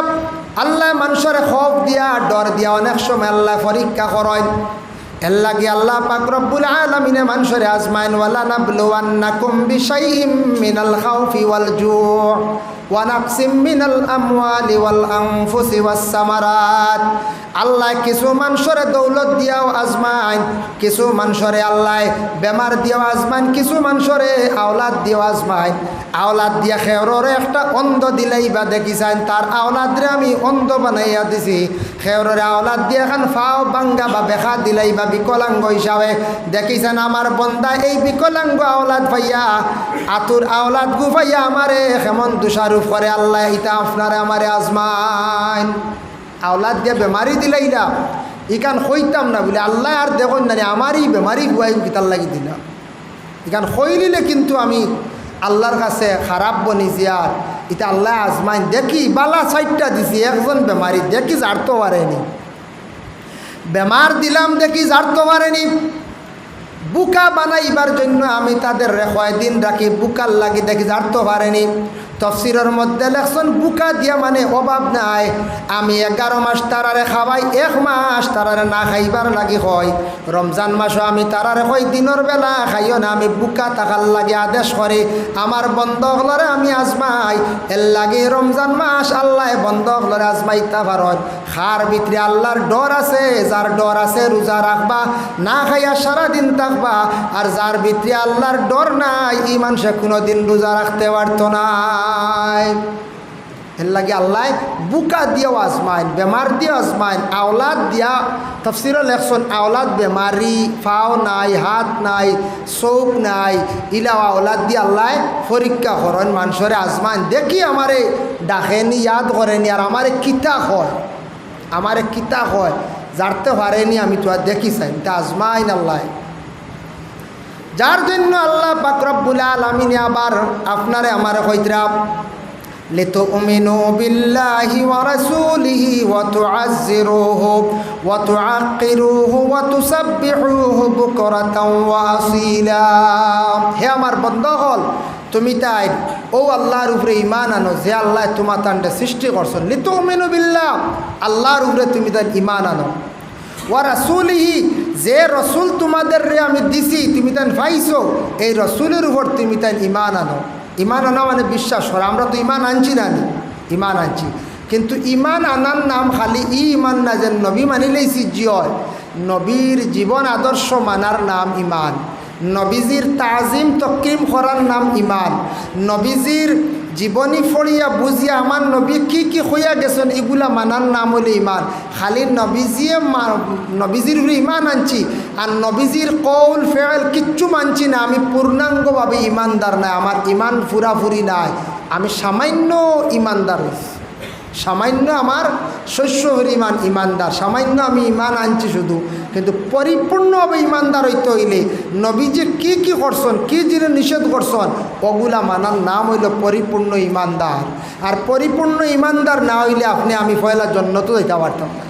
আল্লাহ মানুষের খৌফ দিয়া ডর দিয়া অনেক সময় আল্লাহ পরীক্ষা করেন। এর লাগি আল্লাহ পাক রব্বুল আলামিনে মানুষের আজমাইন ওয়ালা নাবলুওয়ান্নাকুম বিশাইইম মিনাল খাউফি ওয়াল জু' ওয়া নাকসিম মিনাল আমওয়ালি ওয়াল আনফুসি ওয়াস সামারাত। আল্লাহ কিছু মানুষের দৌলত দিয়াও আজমাইন, কিছু মানুষের আল্লাহ বেমার দিয়াও আজমাইন, কিছু মানুষের আওলাদ দিয়াও আজমাইন। আওলাদ দিয়া খেওরে একটা অন্ধ দিলেই বা দেখিছেন তার আওলাদরে আমি অন্ধ বানাইয়া দিছি। খেওরে আওলাদ দিয়ে এখন ফাও বাঙ্গা বা বেখা দিলেই বা বিকলাঙ্গ হিসাবে দেখিছেন আমার বন্দা এই বিকলাঙ্গ আওলাদ ভাইয়া আতুর আওলাদ গু ভাইয়া আমারে কেমন দুষারূপ করে আল্লাহ। ইটা আপনারে আমারে আজমাইন। আওলাদ দিয়ে বেমারি দিলেই না ইখান হইতাম না বলে আল্লাহ আর দেখুন না আমারই বেমারি গুয়াই কিতার লাগি দিলাম। ইখান হইলিলে কিন্তু আমি আল্লাহর কাছে খারাপ বনিছি। আর এটা আল্লাহ আজমাইন দেখি বালা সাইডটা দিছি একজন বেমারি দেখি জারতে পারেনি, বেমার দিলাম দেখি জারতে পারেনি। বুকা বানাইবার জন্য আমি তাদের কয়দিন রাখি, বুকার লাগি দেখি জারতে পারেনি। তফসিরের মধ্যে লেখছেন বুকা দিয়া মানে অভাব নাই। আমি 11 মাস তারারে খাওয়াই, 1 মাস তারারে না খাইবার লাগি হয়। রমজান মাসও আমি তারারে কই দিনের বেলা খাইও না, আমি বুকা থাকার লাগে আদেশ করি। আমার বন্ধকলরে আমি আজমাই, এর লাগে রমজান মাস আল্লাহ বন্ধকলরে আজমাইতা পারন। খার ভিতরে আল্লাহর ডর আছে, যার ডর আছে রোজা রাখবা, না খাইয়া সারাদিন থাকবা। আর যার ভিতরে আল্লাহর ডর নাই ই মানুষে কোনোদিন রোজা রাখতে পারতো না। এর লাগে আল্লাহ বুকা দিয়েও আজমাইন, বেমার দিয়ে আজমাইন, আওলাদ দিয়া তফসিরও লেখছেন আওলাদ বেমারি, ফাও নাই, হাত নাই, চোখ নাই, ইলা আওলাদ দিয়ে আল্লাহ পরীক্ষা করেন মানুষের আজমাইন। দেখি আমারে ডাকেনি, ইয়াদ করেনি, আর আমারে কিতা হয়, আমারে কিতা হয় জানতে পারেনি, আমি তো আর দেখি চাই তা আজমাইন আল্লাহ। যার জন্য আল্লাহ পাক রব্বুল আলামিন আবার আপনারে আমারে কইতরা লিতুমিনু বিল্লাহি ওয়া রাসূলিহি ওয়া তুআজ্জিরুহু ওয়া তুআক্কিরুহু ওয়া তুসাব্বিহুহু বুকরাতাও ওয়া আসীলা। হে আমার বন্ধগণ, তুমি তাই ও আল্লাহর উপরে ঈমান আনো যে আল্লাহ তোমার তান্ডে সৃষ্টি করছেন। লিতুমিনু বিল্লাহ, আল্লাহর উপরে তুমি তাই ঈমান আনো। ওয়া রাসূলিহি, যে রসুল তোমাদের রে আমি দিছি তুমি তাই পাইছো, এই রসুলের উপর তুমি তাই ঈমান আনো। ঈমান আনা মানে বিশ্বাস করা। আমরা তো ঈমান আনছি না, ঈমান আনছি, কিন্তু ঈমান আনার নাম খালি ঈমান না যে নবী মানিলেই সিজি হয়। নবীর জীবন আদর্শ মানার নাম ঈমান। নবীজির তাজিম তকরিম করার নাম ঈমান। নবীজির জীবনী ফড়িয়া বুঝিয়া আমার নবী কি কি হইয়া গেছেন এগুলা মানার নাম হইলে ঈমান। খালি নবীজির উপরে ঈমান আনছি আর নবীজির কৌল ফেল কিচ্ছু মানছি না, আমি পূর্ণাঙ্গভাবে ঈমানদার নাই, আমার ঈমান পুরাপুরি নাই, আমি সামান্য ঈমানদার হইছি, সামান্য আমার শস্যহর ঈমান ঈমানদার, সামান্য আমি ঈমান আনছি শুধু। কিন্তু পরিপূর্ণভাবে ঈমানদার হইতে হইলে নবীজি কি কি করছেন, কি জিনিস নিষেধ করছেন ওগুলা মানার নাম হইল পরিপূর্ণ ঈমানদার। আর পরিপূর্ণ ঈমানদার না হইলে আপনি আমি পয়লা জন্নত যাইতে পারতাম না।